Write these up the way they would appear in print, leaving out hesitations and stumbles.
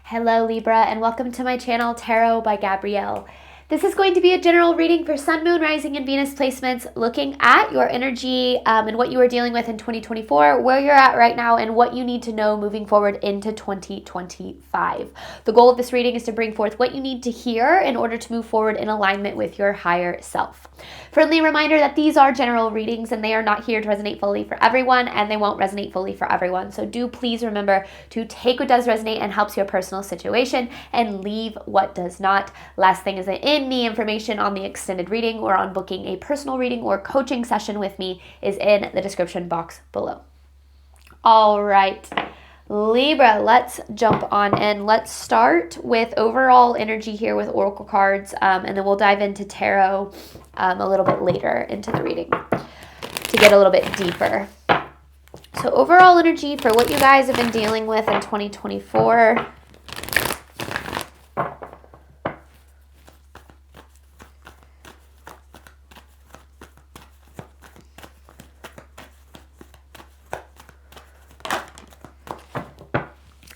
Hello Libra, and welcome to my channel Tarot by Gabrielle. This is going to be a general reading for Sun, Moon, Rising, and Venus placements, looking at your energy and what you are dealing with in 2024, where you're at right now, and what you need to know moving forward into 2025. The goal of this reading is to bring forth what you need to hear in order to move forward in alignment with your higher self. Friendly reminder that these are general readings and they are not here to resonate fully for everyone, and they won't resonate fully for everyone. So do please remember to take what does resonate and helps your personal situation and leave what does not. Last thing is that any information on the extended reading or on booking a personal reading or coaching session with me is in the description box below. All right, Libra, let's jump on in. Let's start with overall energy here with oracle cards, and then we'll dive into tarot a little bit later into the reading to get a little bit deeper. So overall energy for what you guys have been dealing with in 2024.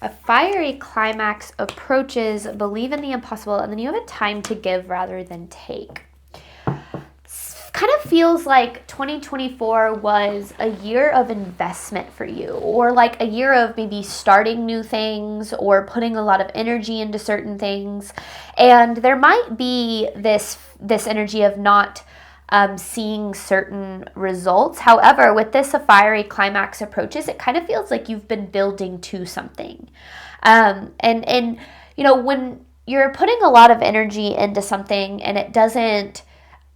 A fiery climax approaches, believe in the impossible, and then you have a time to give rather than take. Kind of feels like 2024 was a year of investment for you, or like a year of maybe starting new things or putting a lot of energy into certain things. And there might be this energy of not seeing certain results. However, with this a fiery climax approaches, it kind of feels like you've been building to something. And you know, when you're putting a lot of energy into something and it doesn't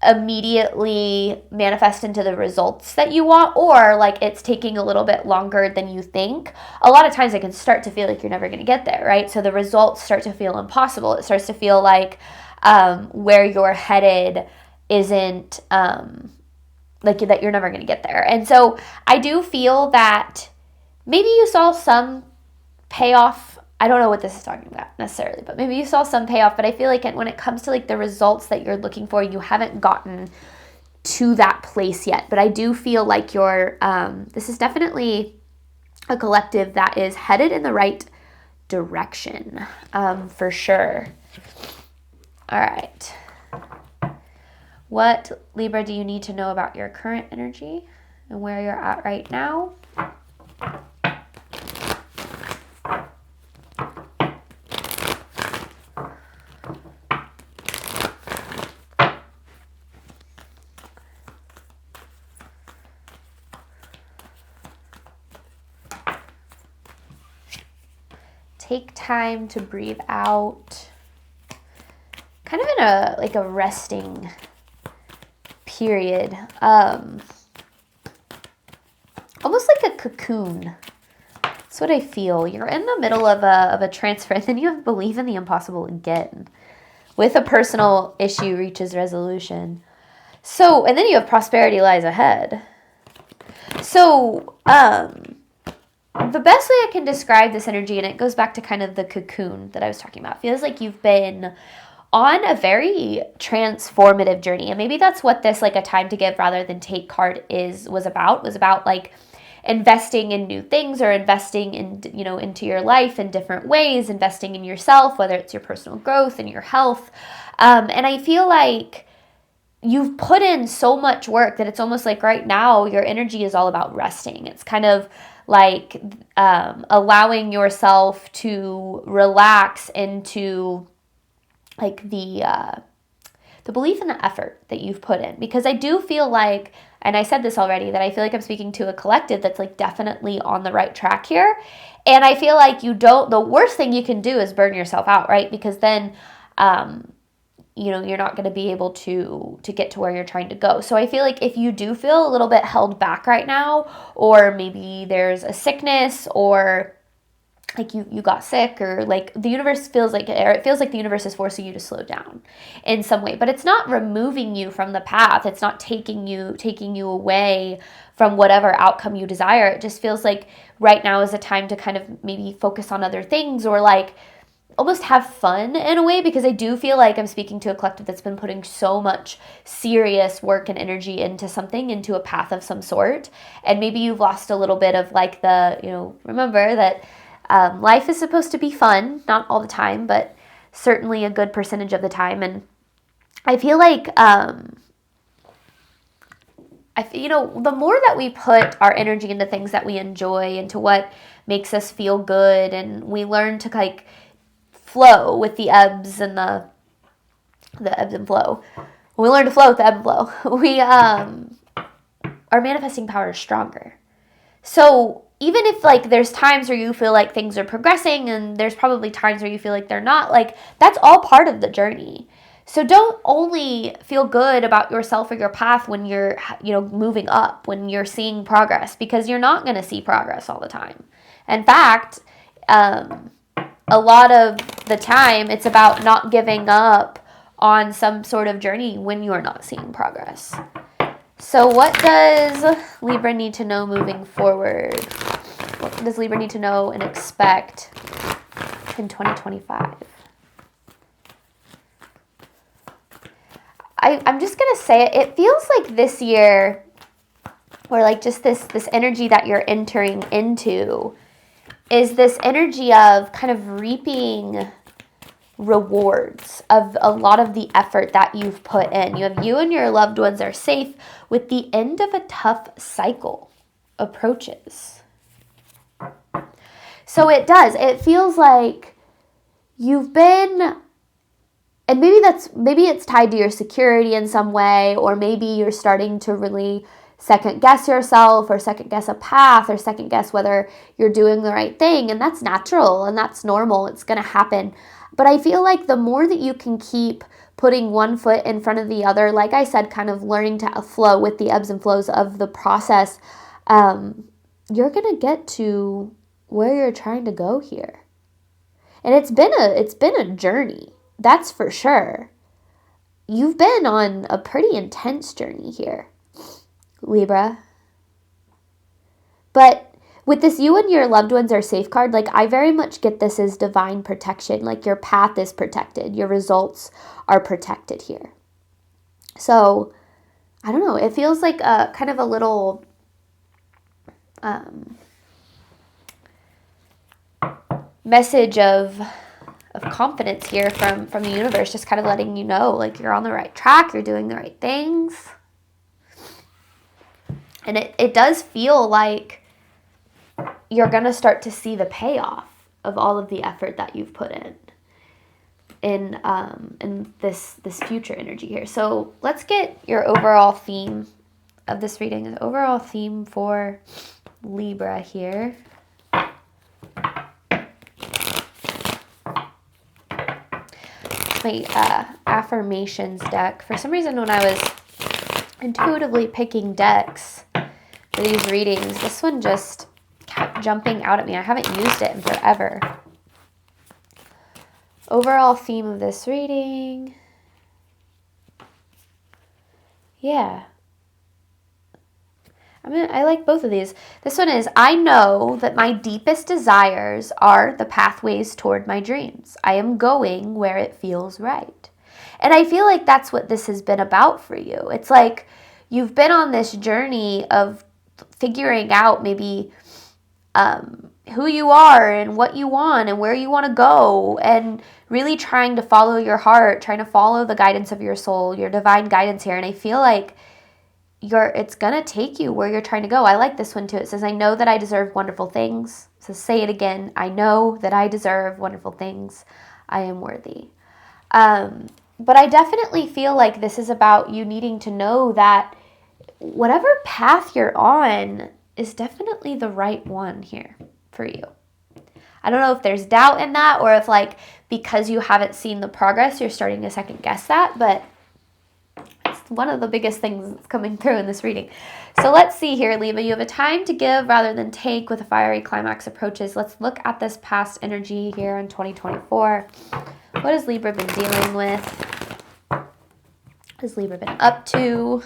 immediately manifest into the results that you want, or like it's taking a little bit longer than you think, a lot of times it can start to feel like you're never going to get there, right? So the results start to feel impossible. It starts to feel like where you're headed isn't like that you're never going to get there. And so I do feel that maybe you saw some payoff. I don't know what this is talking about necessarily, but maybe you saw some payoff. But I feel like when it comes to like the results that you're looking for, you haven't gotten to that place yet. But I do feel like you're this is definitely a collective that is headed in the right direction, for sure. All right. What, Libra, do you need to know about your current energy and where you're at right now? Take time to breathe out. Kind of in a resting period, almost like a cocoon. That's what I feel. You're in the middle of a transfer, and then you have to believe in the impossible again. With a personal issue reaches resolution. So, and then you have prosperity lies ahead. So, the best way I can describe this energy, and it goes back to kind of the cocoon that I was talking about, feels like you've been on a very transformative journey. And maybe that's what this like a time to give rather than take card was about like investing in new things, or investing in, you know, into your life in different ways, investing in yourself, whether it's your personal growth and your health. And I feel like you've put in so much work that it's almost like right now your energy is all about resting. It's kind of like allowing yourself to relax into like the belief in the effort that you've put in. Because I do feel like, and I said this already, that I feel like I'm speaking to a collective that's like definitely on the right track here. And I feel like the worst thing you can do is burn yourself out, right? Because then, you know, you're not going to be able to get to where you're trying to go. So I feel like if you do feel a little bit held back right now, or maybe there's a sickness, or like you got sick, or like the universe feels like, or it feels like the universe is forcing you to slow down in some way, but it's not removing you from the path. It's not taking you away from whatever outcome you desire. It just feels like right now is a time to kind of maybe focus on other things, or like almost have fun in a way, because I do feel like I'm speaking to a collective that's been putting so much serious work and energy into something, into a path of some sort. And maybe you've lost a little bit of like remember that life is supposed to be fun, not all the time, but certainly a good percentage of the time. And I feel like, the more that we put our energy into things that we enjoy, into what makes us feel good, and we learn to like flow with the ebbs and the ebbs and flow. When we learn to flow with the ebb and flow, we our manifesting power is stronger. So even if like there's times where you feel like things are progressing, and there's probably times where you feel like they're not, like that's all part of the journey. So don't only feel good about yourself or your path when you're, moving up, when you're seeing progress, because you're not going to see progress all the time. In fact, a lot of the time it's about not giving up on some sort of journey when you are not seeing progress. So what does Libra need to know moving forward? What does Libra need to know and expect in 2025? I'm just going to say it. It feels like this year, or like just this energy that you're entering into, is this energy of kind of reaping rewards of a lot of the effort that you've put in. You and your loved ones are safe with the end of a tough cycle approaches. So it feels like you've been, and maybe it's tied to your security in some way, or maybe you're starting to really second guess yourself, or second guess a path, or second guess whether you're doing the right thing. And that's natural and that's normal. It's going to happen. But I feel like the more that you can keep putting one foot in front of the other, like I said, kind of learning to flow with the ebbs and flows of the process, you're going to get to where you're trying to go here. And it's been a journey. That's for sure. You've been on a pretty intense journey here, Libra. But with this, you and your loved ones are safeguard. Like, I very much get this as divine protection. Like, your path is protected. Your results are protected here. So, I don't know. It feels like a kind of a little message of confidence here from the universe, just kind of letting you know, like, you're on the right track, you're doing the right things. And it does feel like you're going to start to see the payoff of all of the effort that you've put in this future energy here. So let's get your overall theme of this reading, the overall theme for Libra here. My affirmations deck. For some reason, when I was intuitively picking decks for these readings, this one just kept jumping out at me. I haven't used it in forever. Overall theme of this reading. Yeah. I like both of these. This one is, I know that my deepest desires are the pathways toward my dreams. I am going where it feels right. And I feel like that's what this has been about for you. It's like you've been on this journey of figuring out maybe who you are and what you want and where you want to go, and really trying to follow your heart, trying to follow the guidance of your soul, your divine guidance here. And I feel like it's going to take you where you're trying to go. I like this one too. It says, I know that I deserve wonderful things. So say it again. I know that I deserve wonderful things. I am worthy. But I definitely feel like this is about you needing to know that whatever path you're on is definitely the right one here for you. I don't know if there's doubt in that, or if like because you haven't seen the progress, you're starting to second guess that, but it's one of the biggest things that's coming through in this reading. So let's see here, Libra. You have a time to give rather than take with a fiery climax approaches. Let's look at this past energy here in 2024. What has Libra been dealing with? What has Libra been up to?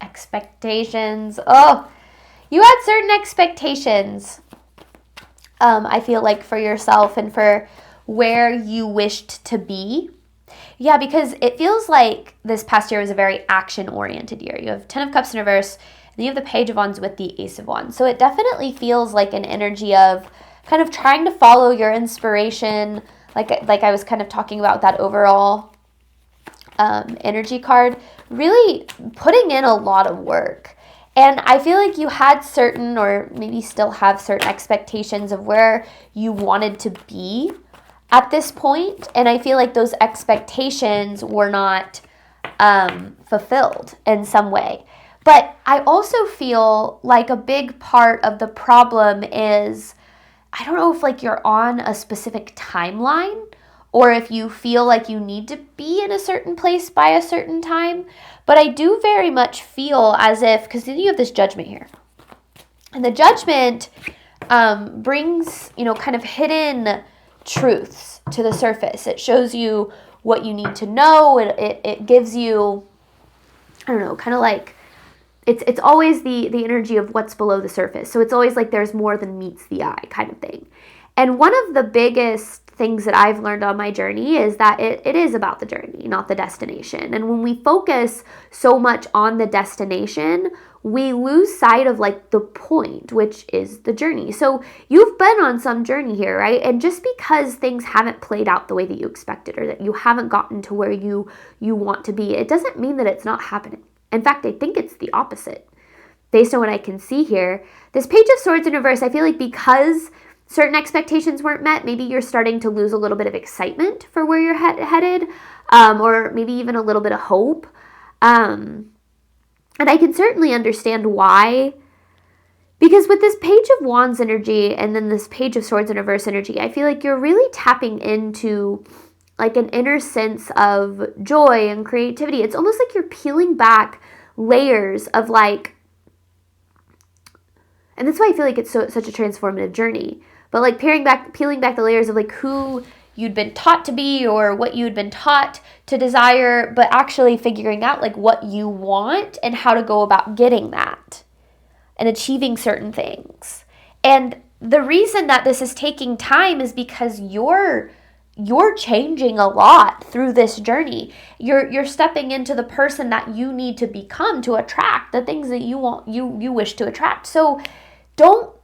Expectations. Oh, you had certain expectations, I feel like, for yourself and for where you wished to be. Yeah, because it feels like this past year was a very action-oriented year. You have 10 of Cups in reverse, and then you have the Page of Wands with the Ace of Wands. So it definitely feels like an energy of kind of trying to follow your inspiration, like I was kind of talking about that overall energy card, really putting in a lot of work. And I feel like you had certain, or maybe still have certain expectations of where you wanted to be at this point, and I feel like those expectations were not fulfilled in some way. But I also feel like a big part of the problem is, I don't know if like you're on a specific timeline, or if you feel like you need to be in a certain place by a certain time, but I do very much feel as if, because then you have this Judgment here, and the Judgment brings, kind of hidden truths to the surface. It shows you what you need to know. It gives you, I don't know, kind of like, it's always the energy of what's below the surface. So it's always like there's more than meets the eye kind of thing. And one of the biggest things that I've learned on my journey is that it is about the journey, not the destination. And when we focus so much on the destination, we lose sight of like the point, which is the journey. So you've been on some journey here, right? And just because things haven't played out the way that you expected, or that you haven't gotten to where you want to be, it doesn't mean that it's not happening. In fact, I think it's the opposite. Based on what I can see here, this Page of Swords in reverse, I feel like because certain expectations weren't met, maybe you're starting to lose a little bit of excitement for where you're headed, or maybe even a little bit of hope. And I can certainly understand why, because with this Page of Wands energy and then this Page of Swords in reverse energy, I feel like you're really tapping into like an inner sense of joy and creativity. It's almost like you're peeling back layers of like, and that's why I feel like it's such a transformative journey. But like peeling back the layers of like who you'd been taught to be, or what you'd been taught to desire, but actually figuring out like what you want and how to go about getting that and achieving certain things. And the reason that this is taking time is because you're changing a lot through this journey. You're stepping into the person that you need to become to attract the things that you want, you wish to attract. So don't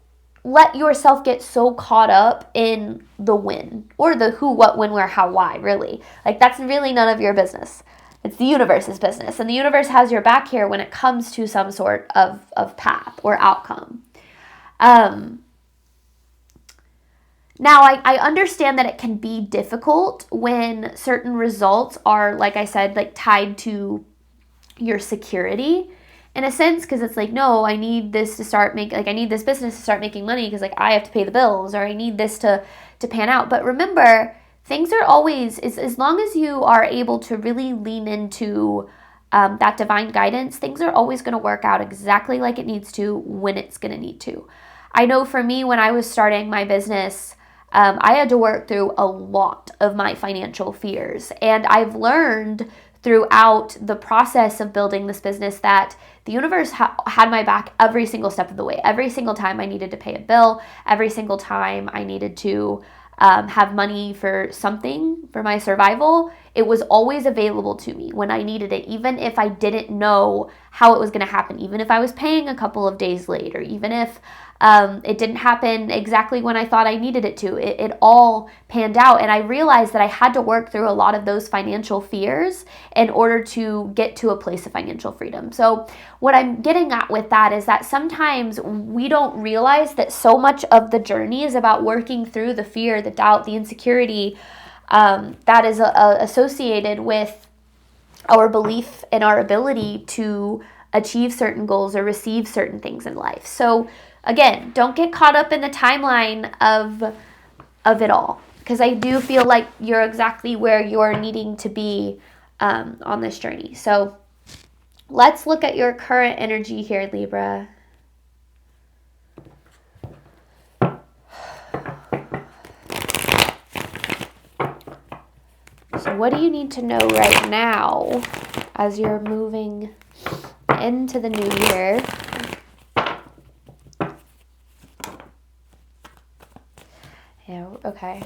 let yourself get so caught up in the when, or the who, what, when, where, how, why, really. Like, that's really none of your business. It's the universe's business. And the universe has your back here when it comes to some sort of path or outcome. Now, I understand that it can be difficult when certain results are, like I said, like tied to your security in a sense, because it's like, no, I need this to start I need this business to start making money because like I have to pay the bills, or I need this to pan out. But remember, things are always, as long as you are able to really lean into that divine guidance, things are always going to work out exactly like it needs to when it's going to need to. I know for me, when I was starting my business, I had to work through a lot of my financial fears. And I've learned throughout the process of building this business that the universe had my back every single step of the way. Every single time I needed to pay a bill, every single time I needed to have money for something, for my survival, it was always available to me when I needed it, even if I didn't know how it was going to happen, even if I was paying a couple of days late, or even if it didn't happen exactly when I thought I needed it to. It all panned out, and I realized that I had to work through a lot of those financial fears in order to get to a place of financial freedom. So what I'm getting at with that is that sometimes we don't realize that so much of the journey is about working through the fear, the doubt, the insecurity that is associated with our belief in our ability to achieve certain goals or receive certain things in life. So again, don't get caught up in the timeline of it all, because I do feel like you're exactly where you're needing to be on this journey. So let's look at your current energy here, Libra. So what do you need to know right now as you're moving into the new year? Yeah, okay.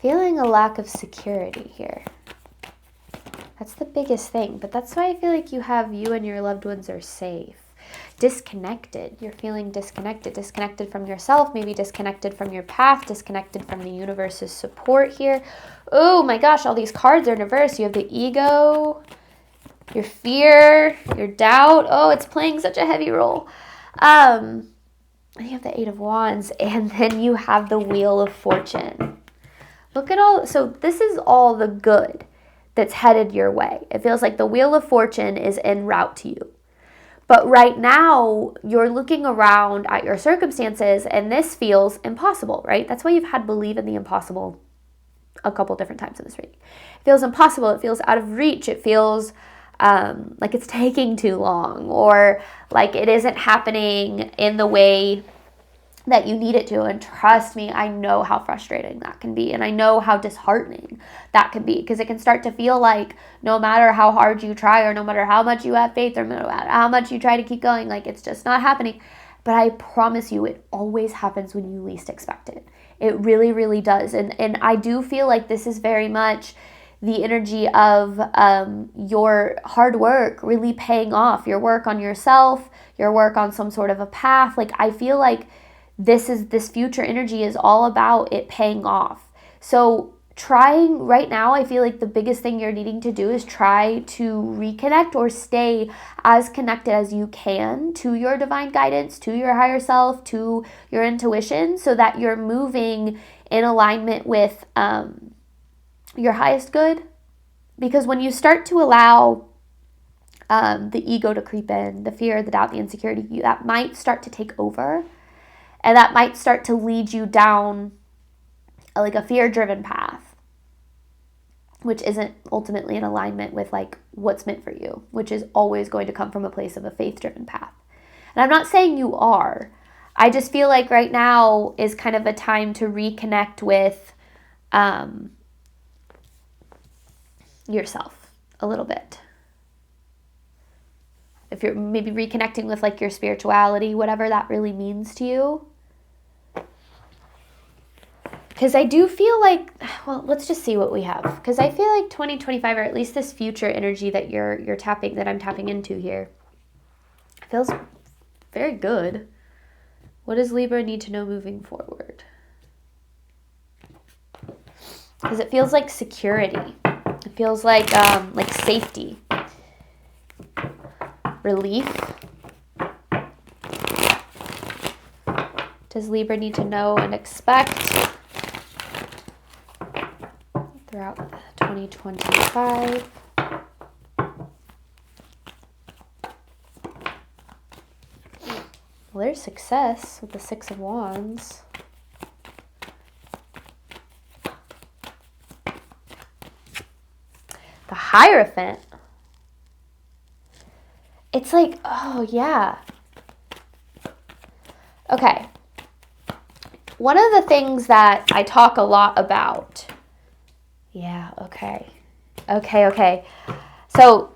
Feeling a lack of security here. That's the biggest thing. But that's why I feel like you and your loved ones are safe. Disconnected. You're feeling disconnected. Disconnected from yourself, maybe disconnected from your path, disconnected from the universe's support here. Oh my gosh, all these cards are in reverse. You have the ego, your fear, your doubt. Oh, it's playing such a heavy role. And you have the Eight of Wands, and then you have the Wheel of Fortune. Look at all, so this is all the good that's headed your way. It feels like the Wheel of Fortune is en route to you. But right now, you're looking around at your circumstances, and this feels impossible, right? That's why you've had believe in the impossible a couple different times in this reading. It feels impossible. It feels out of reach. It feels like it's taking too long, or like it isn't happening in the way that you need it to. And trust me, I know how frustrating that can be, and I know how disheartening that can be, because it can start to feel like no matter how hard you try, or no matter how much you have faith, or no matter how much you try to keep going, like it's just not happening. But I promise you, it always happens when you least expect it. It really, really does. And I do feel like this is very much the energy of your hard work really paying off, your work on yourself, your work on some sort of a path. Like I feel like this future energy is all about it paying off. So trying right now, I feel like the biggest thing you're needing to do is try to reconnect or stay as connected as you can to your divine guidance, to your higher self, to your intuition, so that you're moving in alignment with your highest good. Because when you start to allow the ego to creep in, the fear, the doubt, the insecurity, that might start to take over. And that might start to lead you down like a fear-driven path, which isn't ultimately in alignment with like what's meant for you, which is always going to come from a place of a faith-driven path. And I'm not saying you are. I just feel like right now is kind of a time to reconnect with yourself a little bit. If you're maybe reconnecting with like your spirituality, whatever that really means to you. Because I do feel like, well, let's just see what we have. Because I feel like 2025, or at least this future energy that that I'm tapping into here, feels very good. What does Libra need to know moving forward? Because it feels like security. It feels like safety, relief. Does Libra need to know and expect throughout 2025? Well, there's success with the Six of Wands. The Hierophant. It's like, oh yeah. Okay. One of the things that I talk a lot about. Yeah, okay. Okay. So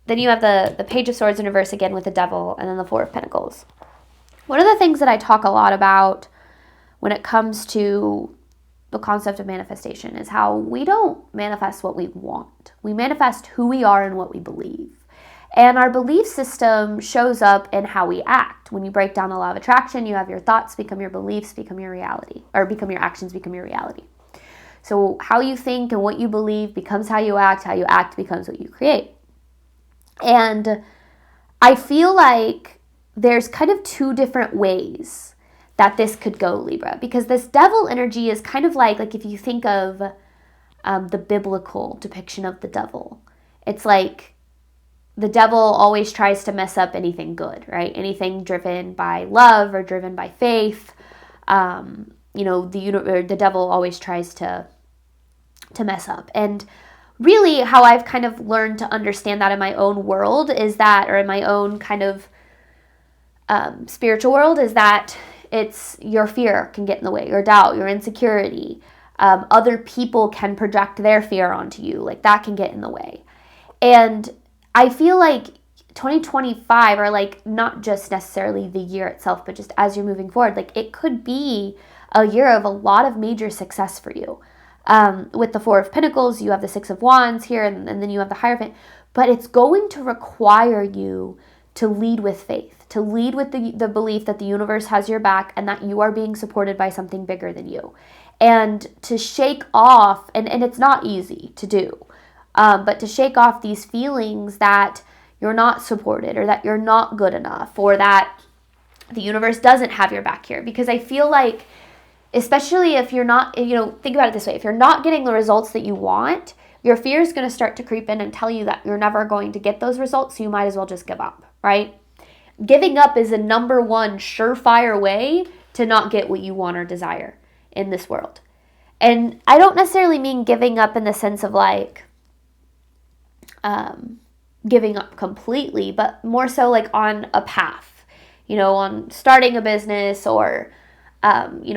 then you have the Page of Swords in reverse again with the Devil, and then the Four of Pentacles. One of the things that I talk a lot about when it comes to the concept of manifestation is how we don't manifest what we want. We manifest who we are and what we believe. And our belief system shows up in how we act. When you break down the law of attraction, you have your thoughts become your beliefs, become your reality, or become your actions, become your reality. So how you think and what you believe becomes how you act becomes what you create. And I feel like there's kind of two different ways that this could go, Libra, because this devil energy is kind of like if you think of the biblical depiction of the devil, it's like the devil always tries to mess up anything good, right? Anything driven by love or driven by faith. The devil always tries to mess up. And really how I've kind of learned to understand that in my own world is that, or in my own kind of spiritual world, is that it's your fear can get in the way, your doubt, your insecurity. Other people can project their fear onto you. Like that can get in the way. And I feel like 2025, or like not just necessarily the year itself, but just as you're moving forward, like it could be a year of a lot of major success for you. With the Four of Pentacles, you have the Six of Wands here, and then you have the Hierophant. But it's going to require you to lead with faith, to lead with the belief that the universe has your back and that you are being supported by something bigger than you. And to shake off, and it's not easy to do, but to shake off these feelings that you're not supported, or that you're not good enough, or that the universe doesn't have your back here. Because I feel like, especially if you're not, think about it this way, if you're not getting the results that you want, your fear is going to start to creep in and tell you that you're never going to get those results, so you might as well just give up, right? Giving up is the number one surefire way to not get what you want or desire in this world. And I don't necessarily mean giving up in the sense of like giving up completely, but more so like on a path, on starting a business, or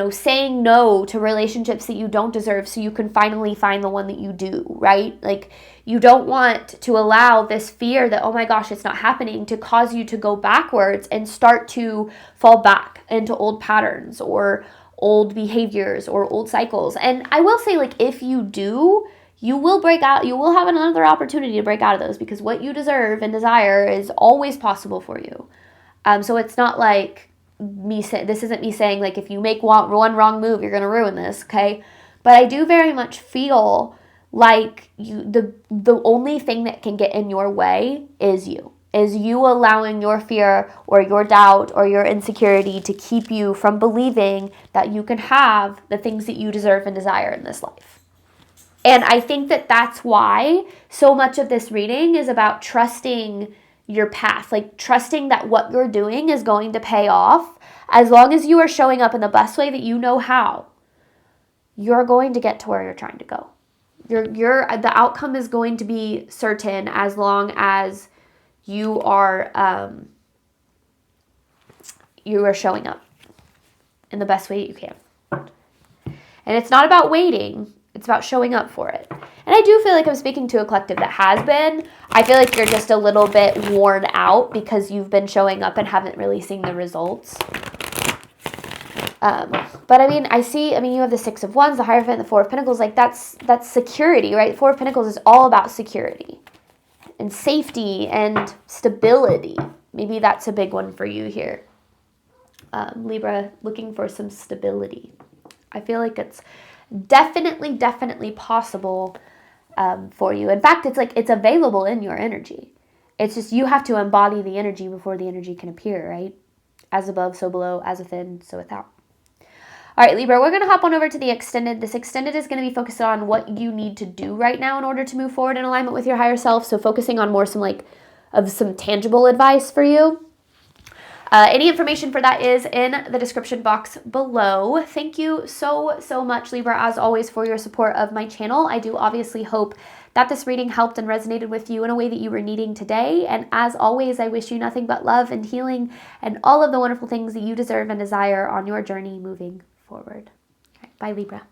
saying no to relationships that you don't deserve so you can finally find the one that you do, right? Like, you don't want to allow this fear that, oh my gosh, it's not happening, to cause you to go backwards and start to fall back into old patterns or old behaviors or old cycles. And I will say, like, if you do, you will break out, you will have another opportunity to break out of those, because what you deserve and desire is always possible for you. So it's not like this isn't me saying like if you make one wrong move, you're going to ruin this, okay? But I do very much feel like the only thing that can get in your way is you allowing your fear or your doubt or your insecurity to keep you from believing that you can have the things that you deserve and desire in this life. And I think that that's why so much of this reading is about trusting your path, like trusting that what you're doing is going to pay off. As long as you are showing up in the best way that you know how, you're going to get to where you're trying to go. The outcome is going to be certain as long as you are showing up in the best way that you can. And it's not about waiting. It's about showing up for it. And I do feel like I'm speaking to a collective that has been. I feel like you're just a little bit worn out because you've been showing up and haven't really seen the results. But I mean, you have the Six of Wands, the Hierophant, the Four of Pentacles. Like, that's security, right? Four of Pentacles is all about security and safety and stability. Maybe that's a big one for you here. Libra, looking for some stability. I feel like it's definitely possible for you. In fact, it's available in your energy. It's just you have to embody the energy before the energy can appear, right? As above, so below, as within, so without. All right, Libra, we're going to hop on over to the extended. This extended is going to be focused on what you need to do right now in order to move forward in alignment with your higher self. So focusing on more some tangible advice for you. Any information for that is in the description box below. Thank you so much, Libra, as always, for your support of my channel. I do obviously hope that this reading helped and resonated with you in a way that you were needing today. And as always, I wish you nothing but love and healing and all of the wonderful things that you deserve and desire on your journey moving forward. All right, bye, Libra.